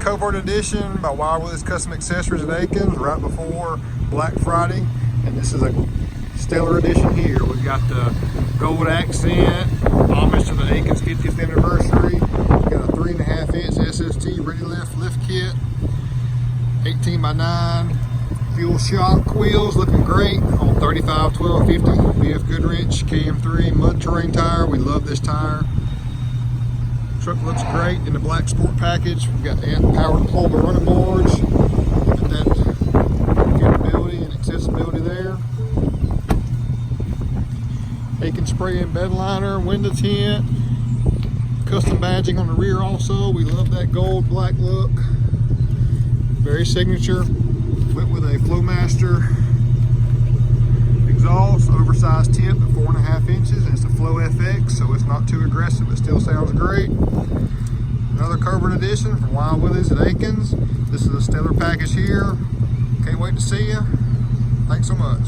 Covert edition by Willies Custom Accessories at Akins right before Black Friday. And this is a stellar edition here. We've got the gold accent, homage to the Akins 50th anniversary. We've got a 3.5-inch SST ready lift kit, 18x9 fuel shock wheels, looking great on 35 1250 BFG KM3 mud terrain tire. We love this tire. Truck looks great in the black sport package. We've got the powered pullable running boards. Got that capability and accessibility there. Akins spray and bed liner, window tint, custom badging on the rear also. We love that gold black look. Very signature. Went with a Flowmaster exhaust, oversized tip at 4.5 inches, and it's a Flow FX, so it's not too aggressive. It still sounds great. Another Covert edition from Willies at Akins. This is a stellar package here. Can't wait to see you. Thanks so much.